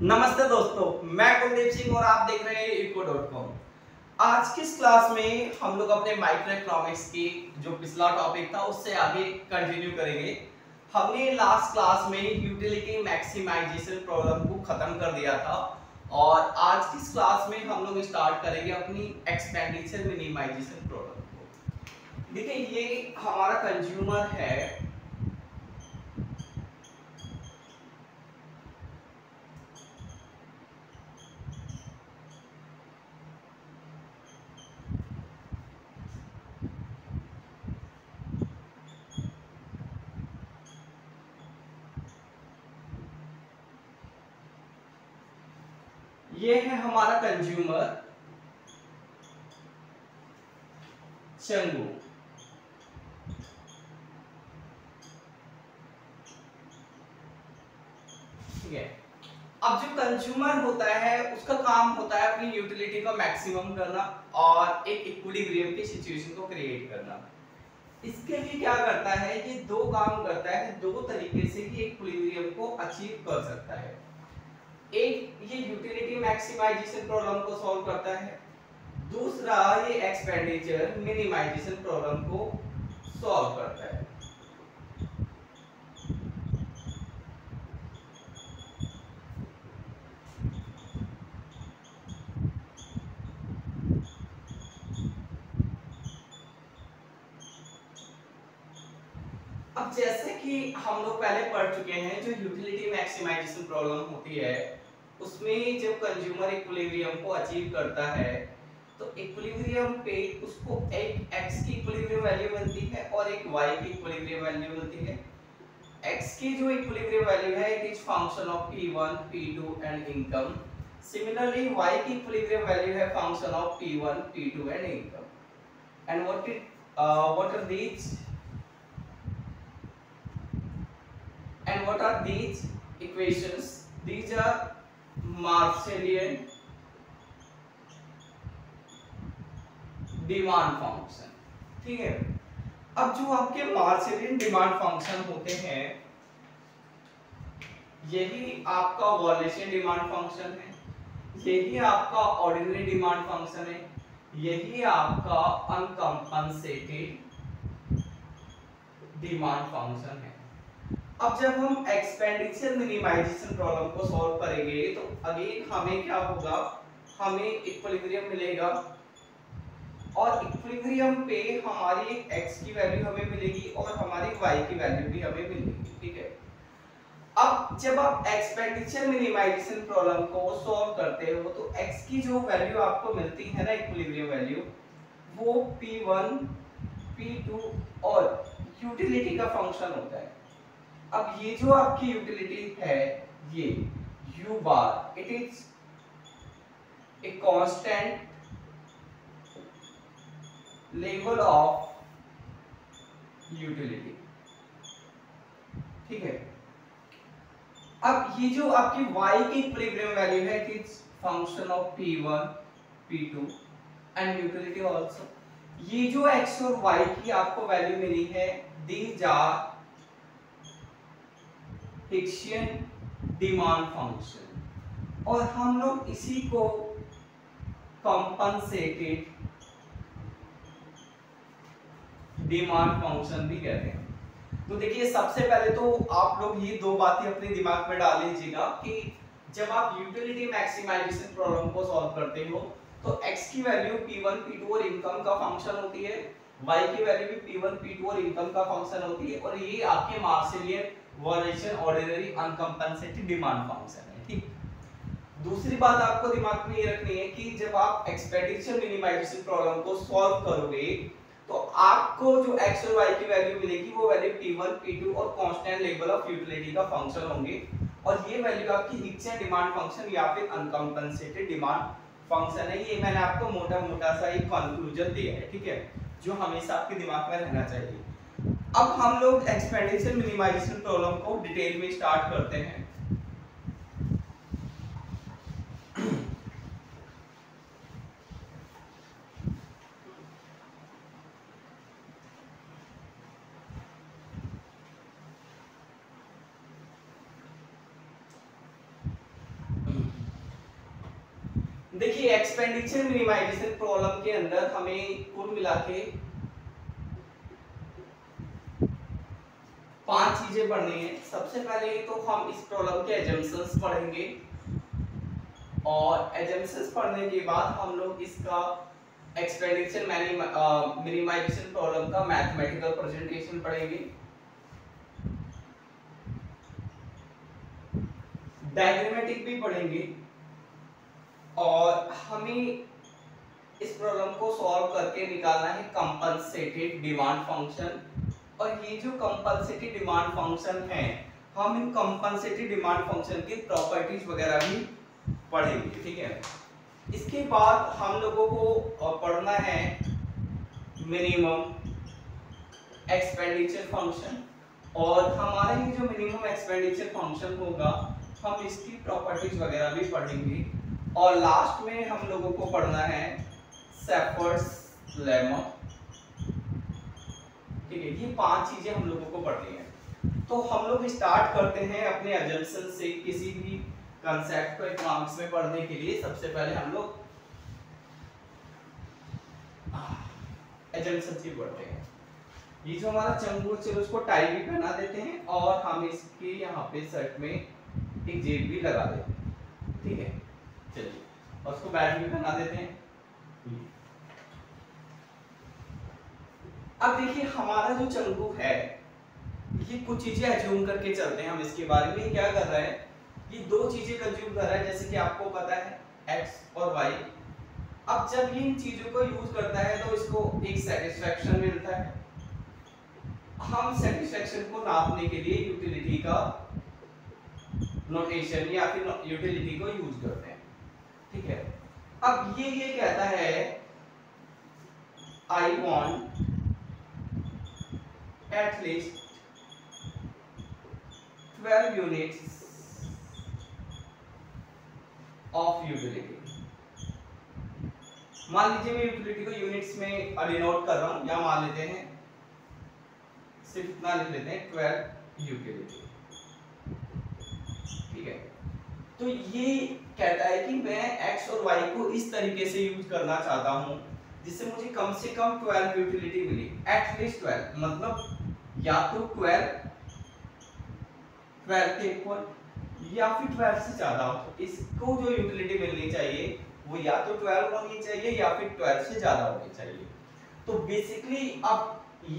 नमस्ते दोस्तों, मैं कुलदीप सिंह और आप देख रहे हैं eco.com। आज की इस क्लास में हम लोग अपने माइक्रो इकोनॉमिक्स की जो पिछला टॉपिक था उससे आगे कंटिन्यू करेंगे। हमने लास्ट क्लास में यूटिलिटी मैक्सिमाइजेशन प्रॉब्लम को खत्म कर दिया था और आज की इस क्लास में हम लोग स्टार्ट करेंगे अपनी एक्सपेंडिचर मिनिमाइजेशन प्रॉब्लम को। देखिए, ये हमारा कंज्यूमर है, ये है हमारा कंज्यूमर चंगू। ठीक है, अब जो कंज्यूमर होता है उसका काम होता है अपनी यूटिलिटी का मैक्सिमम करना और एक इक्विलिब्रियम की सिचुएशन को क्रिएट करना। इसके लिए क्या करता है, ये दो काम करता है, दो तरीके से ये इक्विलिब्रियम को अचीव कर सकता है। एक, ये यूटिलिटी मैक्सिमाइजेशन प्रॉब्लम को सॉल्व करता है, दूसरा ये एक्सपेंडिचर मिनिमाइजेशन प्रॉब्लम को सॉल्व करता है। अब जैसे कि हम लोग पहले पढ़ चुके हैं, जो यूटिलिटी मैक्सिमाइजेशन प्रॉब्लम होती है उसमें जब कंज्यूमर इक्विलिब्रियम को अचीव करता है तो इक्विलिब्रियम पे उसको एक x की इक्विलिब्रियम वैल्यू मिलती है और एक y की इक्विलिब्रियम वैल्यू मिलती है। x की जो इक्विलिब्रियम वैल्यू है it is function of p1 p2 and income. Similarly y की इक्विलिब्रियम वैल्यू है function of p1 p2 and income. And what are these and what are these equations? These are Marshallian demand function. ठीक है, अब जो आपके मार्शलियन demand function होते हैं यही आपका वॉलेशियन डिमांड फंक्शन है, यही आपका ऑर्डिनरी डिमांड फंक्शन है, यही आपका अनकंपनसेटेड डिमांड फंक्शन है। अब जब हम एक्सपेंडिचर मिनिमाइजेशन प्रॉब्लम को सॉल्व करेंगे तो अगेन हमें क्या होगा, हमें इक्विलिब्रियम मिलेगा और इक्विलिब्रियम पे हमारी x की वैल्यू हमें मिलेगी और हमारी y की वैल्यू भी हमें मिलेगी। ठीक है, अब जब आप एक्सपेंडिचर मिनिमाइजेशन प्रॉब्लम को सॉल्व करते हो तो x की जो वैल्यू आपको मिलती है ना, इक्विलिब्रियम वैल्यू, वो p1 p2 और यूटिलिटी का फंक्शन होता है। अब ये जो आपकी यूटिलिटी है ये u bar, it is a constant level of utility. ठीक है, अब ये जो आपकी y की इक्विलिब्रियम वैल्यू है it is function of p1 p2 and utility also. ये जो x और y की आपको वैल्यू मिली है these are Hicksian demand function और हम लोग इसी को कंपनसेटेड डिमांड फंक्शन भी कहते हैं। तो देखिए, सबसे पहले तो आप लोग ये दो बातें अपने दिमाग में डाल लीजिएगा कि जब आप यूटिलिटी मैक्सिमाइजेशन प्रॉब्लम को सॉल्व करते हो तो x की वैल्यू p1 p2 और इनकम का फंक्शन होती है, y की वैल्यू भी p1 p2 और इनकम का फंक्शन होती है और ये आपके मार्शलियन वॉलेशियन ऑर्डिनरी अनकंपनसेटेड डिमांड फंक्शन है। ठीक, दूसरी बात आपको दिमाग में ये रखनी है कि जब आप एक्सपेंडिचर मिनिमाइजेशन प्रॉब्लम को सॉल्व करोगे तो आपको जो x और y की वैल्यू मिलेगी वो वैल्यू p1 p2 और कांस्टेंट लेवल ऑफ यूटिलिटी का फंक्शन होंगे और ये वैल्यू आपकी हिक्सियन डिमांड फंक्शन या फिर अनकंपनसेटेड डिमांड फंक्शन है। ये मैंने आपको मोटा सा एक कंक्लूजन दिया है, ठीक है, जो हमेशा आपके दिमाग में रहना चाहिए। अब हम लोग एक्सपेंडिचर मिनिमाइजेशन प्रॉब्लम को डिटेल में स्टार्ट करते हैं। देखिए एक्सपेंडिचर मिनिमाइजेशन प्रॉब्लम के अंदर हमें कुल मिला के 5 चीजें पढ़नी है। सबसे पहले तो हम इस प्रॉब्लम के एजम्पशंस पढ़ेंगे और एजम्पशंस पढ़ने के बाद हम लोग इसका एक्सपेंडिचर मिनिमाइजेशन प्रॉब्लम का मैथमेटिकल प्रेजेंटेशन पढ़ेंगे, डायग्रामेटिक भी पढ़ेंगे और हमें इस प्रॉब्लम को सॉल्व करके निकालना है कंपनसेटेड डिमांड फंक्शन। और ये जो कंपनसेटेड डिमांड फंक्शन है, हम इन कंपनसेटेड डिमांड फंक्शन की प्रॉपर्टीज वगैरह भी पढ़ेंगे, ठीक है। इसके बाद हम लोगों को पढ़ना है मिनिमम एक्सपेंडिचर फंक्शन और हमारे ये जो मिनिमम एक्सपेंडिचर फंक्शन होगा हम इसकी प्रॉपर्टीज वगैरह भी पढ़ेंगे और लास्ट में हम लोगों को पढ़ना है शेफर्ड्स लेमा, ठीक है। ये 5 चीजें हम लोगों को पढ़नी है। तो हम लोग स्टार्ट करते हैं अपने अजम्पशन से। किसी भी कंसेप्ट को इकोनॉमिक्स में पढ़ने के लिए सबसे पहले हम लोग अजम्पशन से पढ़ते हैं। ये जो हमारा चंगू चलो उसको टाई भी पहना देते हैं और हम इसके यहाँ पे शर्ट में एक जेब भी लगा देते हैं, ठीक है। चलिए और उसको बैट भी पहना देते हैं। अब देखिए हमारा जो चंगू है ये कुछ चीजें अज्यूम करके चलते हैं हम इसके बारे में। क्या कर रहा है, ये 2 चीजें कंज्यूम कर रहा है, जैसे कि आपको पता है x और y। अब जब ये इन चीजों को यूज करता है तो इसको एक सेटिस्फैक्शन मिलता है। हम सेटिस्फैक्शन को नापने के लिए यूटिलिटी का नोटेशन या फिर यूटिलिटी को यूज करते हैं, ठीक है। अब ये कहता है I want at least 12 units of utility। मान लीजिए मैं यूटिलिटी को यूनिट्स में डिनोट कर रहा हूं, या मान लेते हैं सिर्फ इतना लिख लेते हैं 12 यूटिलिटी, ठीक है। तो ये कहता है कि मैं x और y को इस तरीके से यूज करना चाहता हूं जिससे मुझे कम से कम 12 यूटिलिटी मिली, एटलीस्ट 12, मतलब या तो 12 के इक्वल या फिर 12 से ज्यादा हो। इसको जो यूटिलिटी मिलनी चाहिए वो या तो 12 होनी चाहिए या फिर 12 से ज्यादा होनी चाहिए। तो बेसिकली अब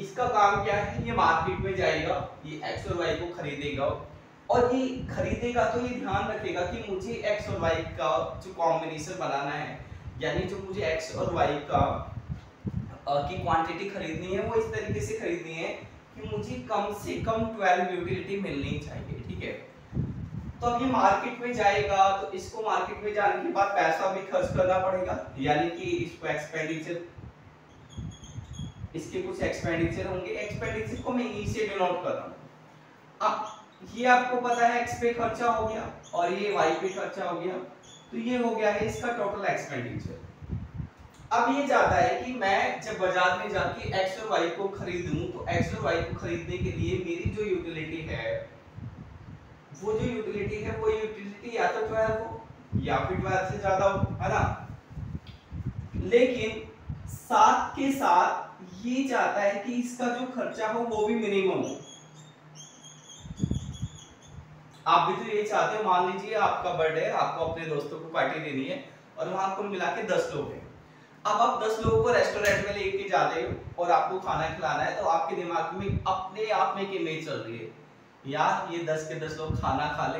इसका काम क्या है, ये मार्केट में जाएगा, ये x और y को खरीदेगा और ये खरीदेगा तो ये ध्यान रखेगा कि मुझे x और y का जो कॉम्बिनेशन बनाना है, यानी जो मुझे x और y का की क्वांटिटी खरीदनी है वो इस तरीके से खरीदनी है कि मुझे कम से कम 12 यूटिलिटी मिलनी चाहिए, ठीक है। तो अब ये मार्केट में जाएगा तो इसको मार्केट में जाने के बाद पैसा भी खर्च करना पड़ेगा, यानी कि इसको एक्सपेंडिचर, इसके कुछ एक्सपेंडिचर होंगे। एक्सपेंडिचर को मैं ई से डिनोट कर रहा हूं। अब ये आपको पता है x पे खर्चा हो गया और ये y पे खर्चा हो गया, तो ये हो गया है इसका टोटल एक्सपेंडिचर। अब ये चाहता है कि मैं जब बाजार में जाके x और y को खरीदूं तो x और y को खरीदने के लिए मेरी जो यूटिलिटी है वो यूटिलिटी या तो 12 हो या फिर 12 से ज्यादा हो, है ना। लेकिन साथ के साथ ये चाहता है कि इसका जो खर्चा हो वो भी मिनिमम हो। आप भी तो ये चाहते हो, मान लीजिए आपका बर्थडे है, आपको अपने दोस्तों को पार्टी देनी है और वहां कुल मिला के 10 लोग हैं। अब आप 10 लोगों को रेस्टोरेंट में लेके जाते हो और आपको खाना खिलाना है, तो आपके दिमाग में अपने आप में एक इमेज चल रही है, यार ये 10 के 10 लोग खाना खा ले,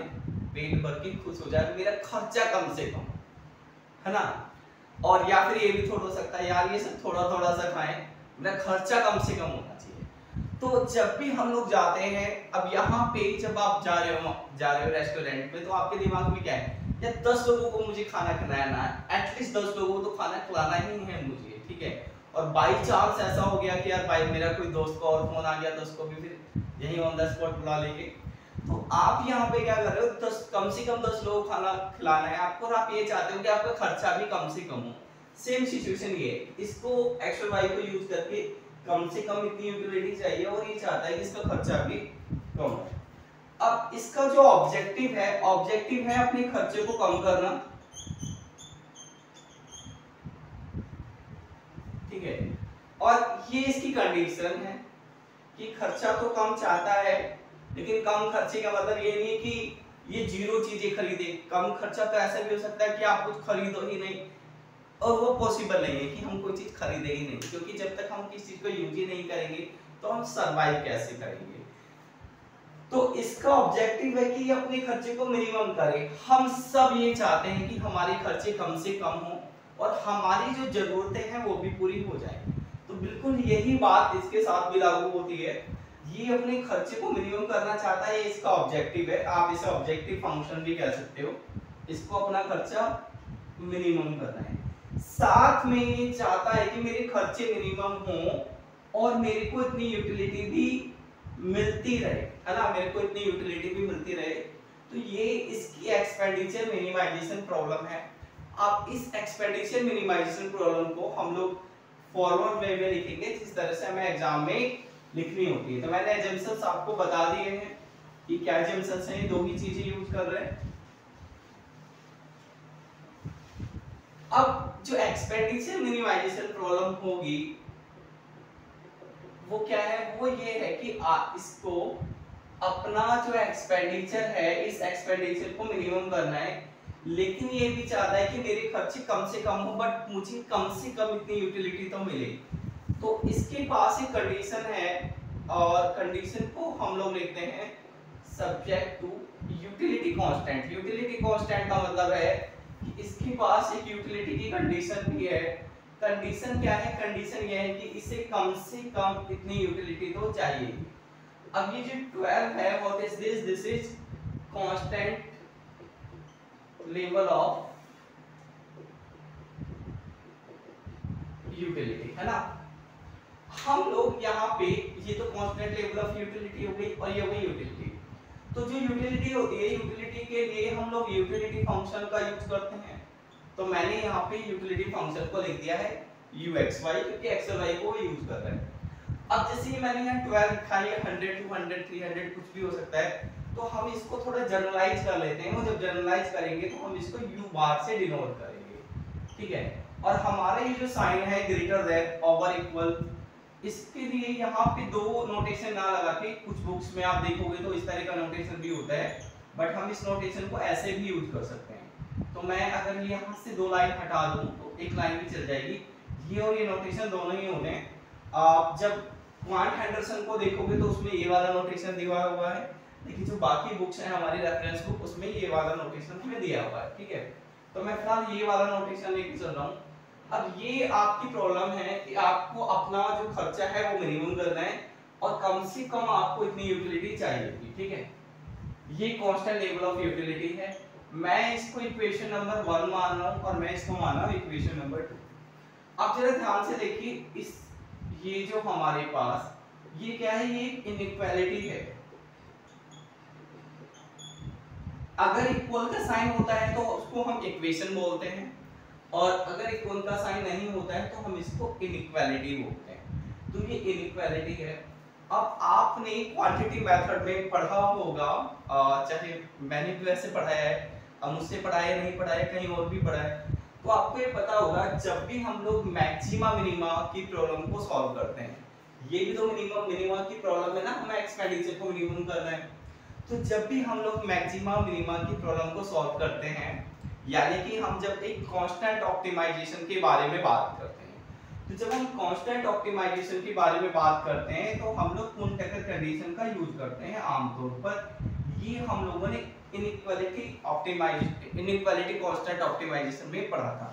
पेट भर के खुश हो जाए, मेरा खर्चा कम से कम, है ना। और या फिर ये भी थोड़ा हो सकता है, यार ये सब थोड़ा थोड़ा सा खाएं, मेरा खर्चा कम से कम होना चाहिए। तो जब भी हम लोग जाते हैं, अब यहाँ पे जब आप जा रहे हो रेस्टोरेंट में, तो आपके दिमाग में क्या है, यार 10 लोगों को मुझे खाना खिलाना है, एटलीस्ट 10 लोगों को तो खाना खिलाना ही है मुझे, ठीक है। और बाई चांस ऐसा हो गया कि यार भाई मेरा कोई दोस्त का और फोन आ गया तो उसको भी फिर यही ऑन द स्पॉट बुला लेंगे। तो आप यहाँ पे क्या कर रहे हो, कम से कम 10 लोगों को खाना खिलाना है आपको और आप ये चाहते हो कि आपका खर्चा भी कम से कम हो। सेम सिचुएशन ये है, इसको एक्स और वाई को यूज करके कम से कम इतनी यूटिलिटी चाहिए और ये चाहता है कि इसका खर्चा भी कम हो। अब इसका जो ऑब्जेक्टिव है अपने खर्चे को कम करना, ये इसकी कंडीशन है कि खर्चा तो कम चाहता है, लेकिन कम खर्चे का मतलब ये नहीं कि ये जीरो चीजें खरीदे। कम खर्चा तो ऐसा भी हो सकता है कि आप कुछ खरीदो ही नहीं, और वो पॉसिबल नहीं है कि हम कोई चीज खरीदे ही नहीं, क्योंकि जब तक हम किसी चीज को यूज ही नहीं करेंगे तो हम सरवाइव कैसे करेंगे। तो इसका ऑब्जेक्टिव है कि अपने खर्चे को मिनिमम करें। हम सब ये चाहते हैं कि हमारे खर्चे कम से कम हो और हमारी जो जरूरतें हैं वो भी पूरी हो जाए। तो बिल्कुल यही बात इसके साथ भी लागू होती है। ये अपने खर्चे को मिनिमम करना चाहता है, इसका ऑब्जेक्टिव है। आप इसे ऑब्जेक्टिव फंक्शन भी कह सकते हो। इसको अपना खर्चा मिनिमम करना है, साथ में ये चाहता है कि मेरे खर्चे मिनिमम हो और मेरे को इतनी यूटिलिटी भी मिलती रहे, है ना, मेरे को इतनी यूटिलिटी भी मिलती रहे। तो ये इसकी एक्सपेंडिचर मिनिमाइजेशन प्रॉब्लम है। अब इस एक्सपेंडिचर मिनिमाइजेशन प्रॉब्लम को हम लोग फॉरवर्ड वे में लिखेंगे, जिस तरह से हमें एग्जाम में लिखनी होती है। तो मैंने एजम्पशंस आपको बता दिए हैं कि क्या एजम्पशंस हैं, दो ही चीजें यूज कर रहे हैं। अब जो एक्सपेंडिचर मिनिमाइजेशन प्रॉब्लम होगी वो क्या है, वो ये है कि इसको अपना जो एक्सपेंडिचर है इस एक्सपेंडिचर को मिनिमम करना है, लेकिन ये भी चाहता है कि मेरे खर्चे कम से कम हो, बट मुझे कम से कम इतनी यूटिलिटी तो मिले। तो इसके पास एक कंडीशन है और कंडीशन को हम लोग लिखते हैं subject to utility constant. Utility constant का मतलब है कि इसके पास एक यूटिलिटी की कंडीशन भी है। कंडीशन क्या है, कंडीशन ये है कि इसे कम से कम इतनी यूटिलिटी तो चाहिए। अब ये जो 12 है what is this, this is constant level of utility, है ना। हम लोग यहाँ पे ये तो कांस्टेंट लेवल ऑफ यूटिलिटी हो गई और ये हो गई यूटिलिटी। तो जो यूटिलिटी होती है, यूटिलिटी के लिए हम लोग यूटिलिटी फंक्शन का यूज करते हैं। तो मैंने यहाँ पे यूटिलिटी फंक्शन को लिख दिया है uxy, क्योंकि x और y को यूज कर रहे हैं। अब जैसे मैंने यहाँ 12 लिखा है, 100 200 300 कुछ भी हो सकता है, तो हम इसको थोड़ा जनरलाइज कर लेते हैं। और जब जनरलाइज करेंगे तो हम इसको u बार से डिनोट करेंगे, ठीक है। और हमारा ये जो साइन है ग्रेटर देन ओवर इक्वल, इसके लिए यहाँ पे दो नोटेशन ना लगा के, कुछ बुक्स में आप देखोगे तो इस तरह का नोटेशन भी होता है, बट हम इस नोटेशन को ऐसे भी यूज कर सकते हैं। तो मैं अगर यहाँ से दो लाइन हटा दूं तो एक लाइन भी चल जाएगी। ये और ये नोटेशन दोनों ही होने हैं। आप जब क्वांट हेंडरसन को देखोगे तो उसमें ये वाला नोटेशन दिया हुआ है, लेकिन जो बाकी बुक्स हैं हमारी रेफरेंस बुक, उसमें ये वाला नोटेशन हमें दिया हुआ है, ठीक है। तो मैं फिलहाल ये वाला नोटेशन लेके चल रहा हूँ। अब ये आपकी प्रॉब्लम है कि आपको अपना जो खर्चा है वो मिनिमम करना है और कम से कम आपको इतनी यूटिलिटी चाहिए, ठीक है। ये कांस्टेंट लेवल ऑफ यूटिलिटी है। मैं इसको इक्वेशन नंबर 1 मान रहा हूँ और मैं इसको मान रहा हूँ इक्वेशन नंबर 2। अब जरा ध्यान से देखिए, इस ये जो हमारे पास ये क्या है, ये इनइक्वालिटी है। अगर इक्वल का साइन होता है तो उसको हम इक्वेशन बोलते हैं, और अगर इक्वल का साइन नहीं होता है तो हम इसको इनइक्वालिटी बोलते हैं। तो ये इनइक्वालिटी है। अब आपने क्वांटिटी मेथड में पढ़ा होगा, चाहे मैंने भी वैसे पढ़ाया है, अब मुझसे पढ़ाया नहीं पढ़ाया, कहीं और भी पढ़ा है, तो आपको ये पता होगा जब भी हम लोग मैक्सिमा मिनिमा की प्रॉब्लम को सॉल्व करते हैं, ये भी तो मिनिमा की प्रॉब्लम है ना, हमें एक्सपेंडिचर को मिनिमम करना है। तो जब भी हम लोग मैक्सिमा मिनिमा की प्रॉब्लम को सॉल्व करते हैं, यानी कि हम जब एक कांस्टेंट ऑप्टिमाइजेशन के बारे में बात करते हैं, तो जब हम कांस्टेंट ऑप्टिमाइजेशन के बारे में बात करते हैं तो हम लोग कुन-टकर कंडीशन का यूज करते हैं आमतौर पर। ये हम लोगों ने इनइक्वालिटी कांस्टेंट ऑप्टिमाइजेशन में पढ़ा था,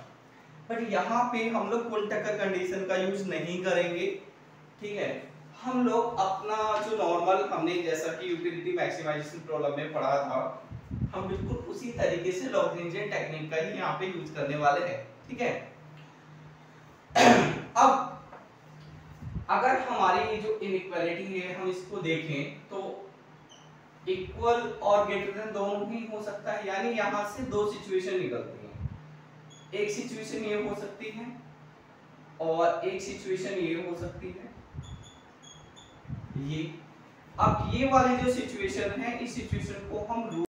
बट यहाँ पे हम लोग कुन-टकर कंडीशन का यूज नहीं करेंगे, ठीक है। हम लोग अपना जो नॉर्मल हमने जैसा कि यूटिलिटी मैक्सिमाइजेशन प्रॉब्लम में पढ़ा था, हम बिल्कुल उसी तरीके से लॉग्रेंजियन टेक्निक का ही यहाँ पे यूज करने वाले हैं, ठीक है। अब अगर हमारी ये जो इनइक्वालिटी है हम इसको देखें तो इक्वल और ग्रेटर देन दोनों ही हो सकता है, यानी यहाँ से दो सिचुएशन निकलती हैं। एक सिचुएशन ये हो सकती है और एक सिचुएशन ये हो सकती है, ये। अब ये वाली जो सिचुएशन है, इस सिचुएशन को हम